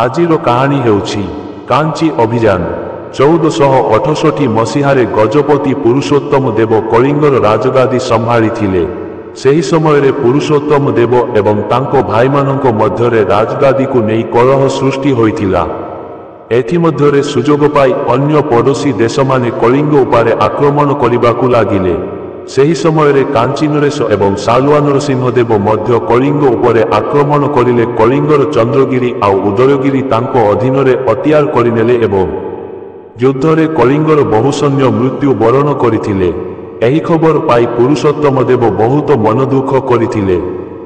ଆଜିର କାହାଣୀ ହେଉଛି କାଞ୍ଚି ଅଭିଯାନ। 1468 ମସିହାରେ ଗଜପତି ପୁରୁଷୋତ୍ତମ ଦେବ କଳିଙ୍ଗର ରାଜଗାଦି ସମ୍ଭାଳିଥିଲେ। ସେହି ସମୟରେ ପୁରୁଷୋତ୍ତମ ଦେବ ଏବଂ ତାଙ୍କ ଭାଇମାନଙ୍କ ମଧ୍ୟରେ ରାଜଗାଦିକୁ ନେଇ କଳହ ସୃଷ୍ଟି ହୋଇଥିଲା। ଏଥିମଧ୍ୟରେ ସୁଯୋଗ ପାଇ ଅନ୍ୟ ପଡ଼ୋଶୀ ଦେଶମାନେ କଳିଙ୍ଗ ଉପରେ ଆକ୍ରମଣ କରିବାକୁ ଲାଗିଲେ। ସେହି ସମୟରେ କାଞ୍ଚି ନରେଶ ଏବଂ ସାଲୁଆ ନରସିଂହଦେବ ମଧ୍ୟ କଳିଙ୍ଗ ଉପରେ ଆକ୍ରମଣ କରିଲେ। କଳିଙ୍ଗର ଚନ୍ଦ୍ରଗିରି ଆଉ ଉଦୟଗିରି ତାଙ୍କ ଅଧୀନରେ ଅକ୍ତିଆର କରିନେଲେ ଏବଂ ଯୁଦ୍ଧରେ କଳିଙ୍ଗର ବହୁ ସୈନ୍ୟ ମୃତ୍ୟୁ ବରଣ କରିଥିଲେ। ଏହି ଖବର ପାଇ ପୁରୁଷୋତ୍ତମ ଦେବ ବହୁତ ମନଦୁଃଖ କରିଥିଲେ।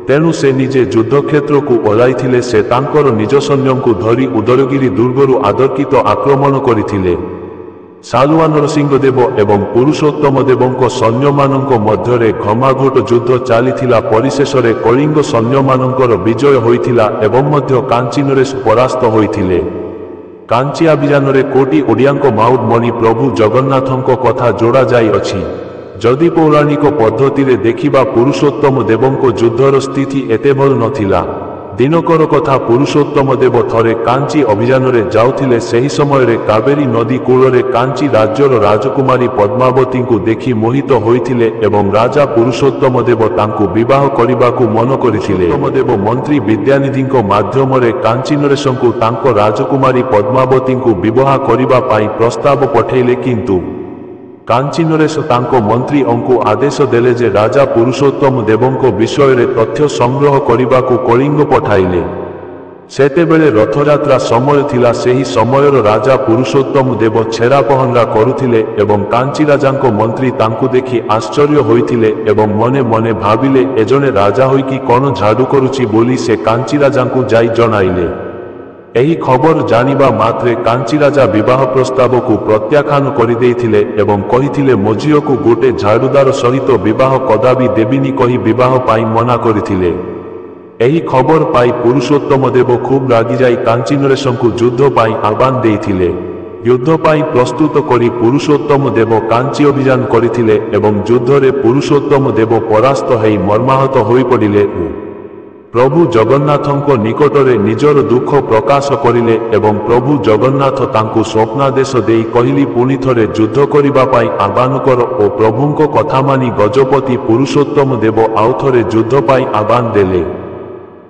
ତେଣୁ ସେ ନିଜେ ଯୁଦ୍ଧକ୍ଷେତ୍ରକୁ ଓହ୍ଲାଇଥିଲେ। ସେ ତାଙ୍କର ନିଜ ସୈନ୍ୟଙ୍କୁ ଧରି ଉଦୟଗିରି ଦୁର୍ଗରୁ ଆତର୍କିତ ଆକ୍ରମଣ କରିଥିଲେ। ସାଲୁଆ ନରସିଂହଦେବ ଏବଂ ପୁରୁଷୋତ୍ତମ ଦେବଙ୍କ ସୈନ୍ୟମାନଙ୍କ ମଧ୍ୟରେ ଘମାଘୋଟ ଯୁଦ୍ଧ ଚାଲିଥିଲା। ପରିଶେଷରେ କଳିଙ୍ଗ ସୈନ୍ୟମାନଙ୍କର ବିଜୟ ହୋଇଥିଲା ଏବଂ ମଧ୍ୟ କାଞ୍ଚି ନରେଶ ପରାସ୍ତ ହୋଇଥିଲେ। କାଞ୍ଚି ଅଭିଯାନରେ କୋଟି ଓଡ଼ିଆଙ୍କ ମାଉଟ ମଣି ପ୍ରଭୁ ଜଗନ୍ନାଥଙ୍କ କଥା ଯୋଡ଼ାଯାଇଅଛି। ଯଦି ପୌରାଣିକ ପଦ୍ଧତିରେ ଦେଖିବା ପୁରୁଷୋତ୍ତମ ଦେବଙ୍କ ଯୁଦ୍ଧର ସ୍ଥିତି ଏତେ ଭଲ ନଥିଲା। ଦିନକର କଥା, ପୁରୁଷୋତ୍ତମ ଦେବ ଥରେ କାଞ୍ଚି ଅଭିଯାନରେ ଯାଉଥିଲେ। ସେହି ସମୟରେ କାବେରୀ ନଦୀ କୂଳରେ କାଞ୍ଚି ରାଜ୍ୟର ରାଜକୁମାରୀ ପଦ୍ମାବତୀଙ୍କୁ ଦେଖି ମୋହିତ ହୋଇଥିଲେ ଏବଂ ରାଜା ପୁରୁଷୋତ୍ତମ ଦେବ ତାଙ୍କୁ ବିବାହ କରିବାକୁ ମନ କରିଥିଲେ। ପୁରୁଷୋତ୍ତମ ଦେବ ମନ୍ତ୍ରୀ ବିଦ୍ୟାନିଧିଙ୍କ ମାଧ୍ୟମରେ କାଞ୍ଚି ନରେଶଙ୍କୁ ତାଙ୍କ ରାଜକୁମାରୀ ପଦ୍ମାବତୀଙ୍କୁ ବିବାହ କରିବା ପାଇଁ ପ୍ରସ୍ତାବ ପଠାଇଲେ, କିନ୍ତୁ କାଞ୍ଚି ନରେଶ ତାଙ୍କ ମନ୍ତ୍ରୀଙ୍କୁ ଆଦେଶ ଦେଲେ ଯେ ରାଜା ପୁରୁଷୋତ୍ତମ ଦେବଙ୍କ ବିଷୟରେ ତଥ୍ୟ ସଂଗ୍ରହ କରିବାକୁ କଳିଙ୍ଗ ପଠାଇଲେ। ସେତେବେଳେ ରଥଯାତ୍ରା ସମୟ ଥିଲା। ସେହି ସମୟର ରାଜା ପୁରୁଷୋତ୍ତମ ଦେବ ଛେରା ପହଁରା କରୁଥିଲେ ଏବଂ କାଞ୍ଚି ରାଜାଙ୍କ ମନ୍ତ୍ରୀ ତାଙ୍କୁ ଦେଖି ଆଶ୍ଚର୍ଯ୍ୟ ହୋଇଥିଲେ ଏବଂ ମନେ ମନେ ଭାବିଲେ, ଏଜଣେ ରାଜା ହୋଇକି କ'ଣ ଝାଡୁ କରୁଛି ବୋଲି ସେ କାଞ୍ଚି ରାଜାଙ୍କୁ ଯାଇ ଜଣାଇଲେ। ଏହି ଖବର ଜାଣିବା ମାତ୍ରେ କାଞ୍ଚି ରାଜା ବିବାହ ପ୍ରସ୍ତାବକୁ ପ୍ରତ୍ୟାଖ୍ୟାନ କରିଦେଇଥିଲେ ଏବଂ କହିଥିଲେ, ମୋ ଝିଅକୁ ଗୋଟେ ଝାଡୁଦାର ସହିତ ବିବାହ କଦାପି ଦେବିନି କହି ବିବାହ ପାଇଁ ମନା କରିଥିଲେ। ଏହି ଖବର ପାଇ ପୁରୁଷୋତ୍ତମ ଦେବ ଖୁବ୍ ରାଗିଯାଇ କାଞ୍ଚି ନରେଶଙ୍କୁ ଯୁଦ୍ଧ ପାଇଁ ଆହ୍ୱାନ ଦେଇଥିଲେ। ଯୁଦ୍ଧ ପାଇଁ ପ୍ରସ୍ତୁତ କରି ପୁରୁଷୋତ୍ତମ ଦେବ କାଞ୍ଚି ଅଭିଯାନ କରିଥିଲେ ଏବଂ ଯୁଦ୍ଧରେ ପୁରୁଷୋତ୍ତମ ଦେବ ପରାସ୍ତ ହୋଇ ମର୍ମାହତ ହୋଇପଡ଼ିଲେ। ପ୍ରଭୁ ଜଗନ୍ନାଥଙ୍କ ନିକଟରେ ନିଜର ଦୁଃଖ ପ୍ରକାଶ କରିଲେ ଏବଂ ପ୍ରଭୁ ଜଗନ୍ନାଥ ତାଙ୍କୁ ସ୍ୱପ୍ନାଦେଶ ଦେଇ କହିଲେ, ପୁଣି ଥରେ ଯୁଦ୍ଧ କରିବା ପାଇଁ ଆହ୍ୱାନ କର ଓ ପ୍ରଭୁଙ୍କ କଥା ମାନି ଗଜପତି ପୁରୁଷୋତ୍ତମ ଦେବ ଆଉ ଥରେ ଯୁଦ୍ଧ ପାଇଁ ଆହ୍ୱାନ ଦେଲେ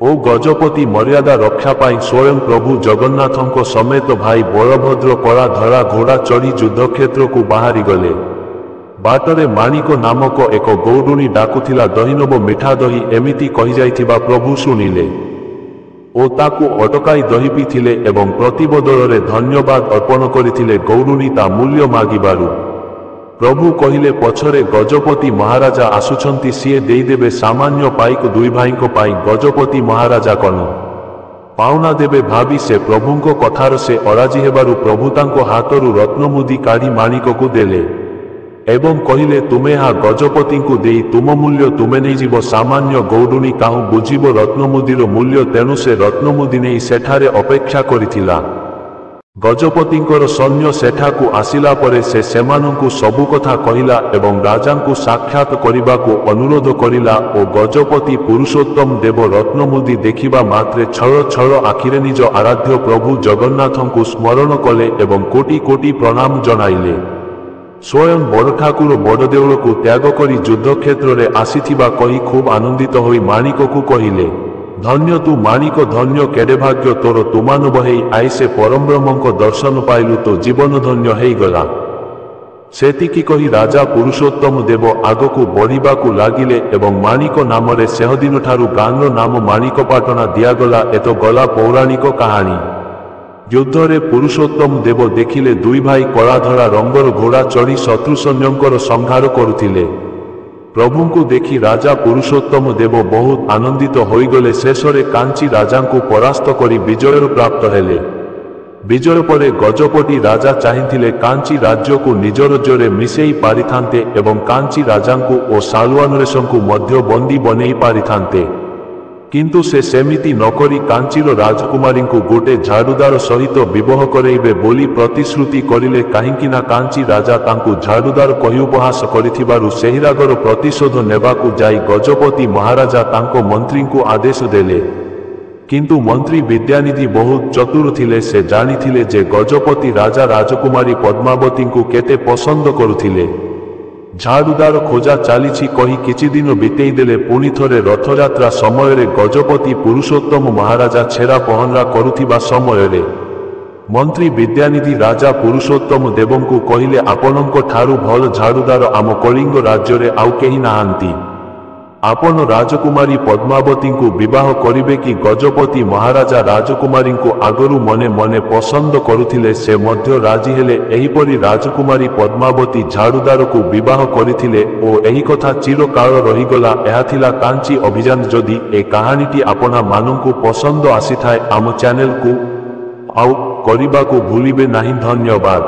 ଓ ଗଜପତି ମର୍ଯ୍ୟାଦା ରକ୍ଷା ପାଇଁ ସ୍ୱୟଂ ପ୍ରଭୁ ଜଗନ୍ନାଥଙ୍କ ସମେତ ଭାଇ ବଳଭଦ୍ର କଳା ଧଳା ଘୋଡ଼ା ଚଢ଼ି ଯୁଦ୍ଧକ୍ଷେତ୍ରକୁ ବାହାରିଗଲେ। ବାଟରେ ମାଣିକ ନାମକ ଏକ ଗୌଡ଼ୁଣୀ ଡାକୁଥିଲା, ଦହିନବ ମିଠା ଦହି ଏମିତି କହିଯାଇଥିବା ପ୍ରଭୁ ଶୁଣିଲେ ଓ ତାକୁ ଅଟକାଇ ଦହି ପିଇଥିଲେ ଏବଂ ପ୍ରତିବଦଳରେ ଧନ୍ୟବାଦ ଅର୍ପଣ କରିଥିଲେ। ଗୌଡ଼ୁଣୀ ତା ମୂଲ୍ୟ ମାଗିବାରୁ ପ୍ରଭୁ କହିଲେ, ପଛରେ ଗଜପତି ମହାରାଜା ଆସୁଛନ୍ତି, ସିଏ ଦେଇଦେବେ। ସାମାନ୍ୟ ପାଇକ ଦୁଇ ଭାଇଙ୍କ ପାଇଁ ଗଜପତି ମହାରାଜା କ'ଣ ପାଉଣା ଦେବେ ଭାବି ସେ ପ୍ରଭୁଙ୍କ କଥାର ସେ ଅରାଜି ହେବାରୁ ପ୍ରଭୁ ତାଙ୍କ ହାତରୁ ରତ୍ନମୁଦି କାଢ଼ି ମାଣିକକୁ ଦେଲେ ଏବଂ କହିଲେ, ତୁମେ ଏହା ଗଜପତିଙ୍କୁ ଦେଇ ତୁମ ମୂଲ୍ୟ ତୁମେ ନେଇଯିବ। ସାମାନ୍ୟ ଗୌଡ଼ୁଣୀ କାହୁଁ ବୁଝିବ ରତ୍ନମୁଦିର ମୂଲ୍ୟ, ତେଣୁ ସେ ରତ୍ନମୁଦି ନେଇ ସେଠାରେ ଅପେକ୍ଷା କରିଥିଲା। ଗଜପତିଙ୍କର ସୈନ୍ୟ ସେଠାକୁ ଆସିଲା ପରେ ସେ ସେମାନଙ୍କୁ ସବୁ କଥା କହିଲା ଏବଂ ରାଜାଙ୍କୁ ସାକ୍ଷାତ କରିବାକୁ ଅନୁରୋଧ କରିଲା ଓ ଗଜପତି ପୁରୁଷୋତ୍ତମ ଦେବ ରତ୍ନମୁଦି ଦେଖିବା ମାତ୍ରେ ଛଳ ଛଳ ଆଖିରେ ନିଜ ଆରାଧ୍ୟ ପ୍ରଭୁ ଜଗନ୍ନାଥଙ୍କୁ ସ୍ମରଣ କଲେ ଏବଂ କୋଟି କୋଟି ପ୍ରଣାମ ଜଣାଇଲେ। ସ୍ୱୟଂ ବଡ଼ଠାକୁର ବଡ଼ଦେଉଳକୁ ତ୍ୟାଗ କରି ଯୁଦ୍ଧକ୍ଷେତ୍ରରେ ଆସିଥିବା କହି ଖୁବ୍ ଆନନ୍ଦିତ ହୋଇ ମାଣିକକୁ କହିଲେ, ଧନ୍ୟ ତୁ ମାଣିକ, ଧନ୍ୟ କେଡ଼େ ଭାଗ୍ୟ ତୋର, ତୁମାନବ ହେଇ ଆଇ ସେ ପରମବ୍ରହ୍ମଙ୍କ ଦର୍ଶନ ପାଇଲୁ, ତୋ ଜୀବନ ଧନ୍ୟ ହେଇଗଲା। ସେତିକି କହି ରାଜା ପୁରୁଷୋତ୍ତମ ଦେବ ଆଗକୁ ବଢ଼ିବାକୁ ଲାଗିଲେ ଏବଂ ମାଣିକ ନାମରେ ସେହଦିନଠାରୁ ଗାଁର ନାମ ମାଣିକପାଟଣା ଦିଆଗଲା। ଏତ ଗଲା ପୌରାଣିକ କାହାଣୀ। ଯୁଦ୍ଧରେ ପୁରୁଷୋତ୍ତମ ଦେବ ଦେଖିଲେ ଦୁଇ ଭାଇ କଳାଧଳା ରଙ୍ଗର ଘୋଡ଼ା ଚଢ଼ି ଶତ୍ରୁ ସୈନ୍ୟଙ୍କର ସଂହାର କରୁଥିଲେ। ପ୍ରଭୁଙ୍କୁ ଦେଖି ରାଜା ପୁରୁଷୋତ୍ତମ ଦେବ ବହୁତ ଆନନ୍ଦିତ ହୋଇଗଲେ। ଶେଷରେ କାଞ୍ଚି ରାଜାଙ୍କୁ ପରାସ୍ତ କରି ବିଜୟର ପ୍ରାପ୍ତ ହେଲେ। ବିଜୟ ପରେ ଗଜପତି ରାଜା ଚାହିଁଥିଲେ କାଞ୍ଚି ରାଜ୍ୟକୁ ନିଜ ରାଜ୍ୟରେ ମିଶେଇ ପାରିଥାନ୍ତେ ଏବଂ କାଞ୍ଚି ରାଜାଙ୍କୁ ଓ ସାଲୁଆ ନରେଶଙ୍କୁ ମଧ୍ୟ ବନ୍ଦୀ ବନେଇ ପାରିଥାନ୍ତେ, କିନ୍ତୁ ସେ ସେମିତି ନକରି କାଞ୍ଚିର ରାଜକୁମାରୀଙ୍କୁ ଗୋଟେ ଝାଡୁଦାର ସହିତ ବିବାହ କରେଇବେ ବୋଲି ପ୍ରତିଶ୍ରୁତି କରିଲେ। କାହିଁକିନା କାଞ୍ଚି ରାଜା ତାଙ୍କୁ ଝାଡୁଦାର କହି ଉପହାସ କରିଥିବାରୁ ସେହି ରାଗର ପ୍ରତିଶୋଧ ନେବାକୁ ଯାଇ ଗଜପତି ମହାରାଜା ତାଙ୍କ ମନ୍ତ୍ରୀଙ୍କୁ ଆଦେଶ ଦେଲେ। କିନ୍ତୁ ମନ୍ତ୍ରୀ ବିଦ୍ୟାନିଧି ବହୁତ ଚତୁର ଥିଲେ। ସେ ଜାଣିଥିଲେ ଯେ ଗଜପତି ରାଜା ରାଜକୁମାରୀ ପଦ୍ମାବତୀଙ୍କୁ କେତେ ପସନ୍ଦ କରୁଥିଲେ। ଝାଡ଼ୁଦାର ଖୋଜା ଚାଲିଛି କହି କିଛିଦିନ ବିତେଇଦେଲେ। ପୁଣି ଥରେ ରଥଯାତ୍ରା ସମୟରେ ଗଜପତି ପୁରୁଷୋତ୍ତମ ମହାରାଜା ଛେରା ପହଁରା କରୁଥିବା ସମୟରେ ମନ୍ତ୍ରୀ ବିଦ୍ୟାନିଧି ରାଜା ପୁରୁଷୋତ୍ତମ ଦେବଙ୍କୁ କହିଲେ, ଆପଣଙ୍କ ଠାରୁ ଭଲ ଝାଡ଼ୁଦାର ଆମ କଳିଙ୍ଗ ରାଜ୍ୟରେ ଆଉ କେହି ନାହାନ୍ତି। ଆପଣ ରାଜକୁମାରୀ ପଦ୍ମାବତୀଙ୍କୁ ବିବାହ କରିବେ କି? ଗଜପତି ମହାରାଜା ରାଜକୁମାରୀଙ୍କୁ ଆଗରୁ ମନେ ମନେ ପସନ୍ଦ କରୁଥିଲେ। ସେ ମଧ୍ୟ ରାଜି ହେଲେ। ଏହିପରି ରାଜକୁମାରୀ ପଦ୍ମାବତୀ ଝାଡ଼ୁଦାରକୁ ବିବାହ କରିଥିଲେ ଓ ଏହି କଥା ଚିରକାଳ ରହିଗଲା। ଏହା ଥିଲା କାଞ୍ଚି ଅଭିଯାନ। ଯଦି ଏ କାହାଣୀଟି ଆପଣମାନଙ୍କୁ ପସନ୍ଦ ଆସିଥାଏ ଆମ ଚ୍ୟାନେଲକୁ ଆଉ କରିବାକୁ ଭୁଲିବେ ନାହିଁ। ଧନ୍ୟବାଦ।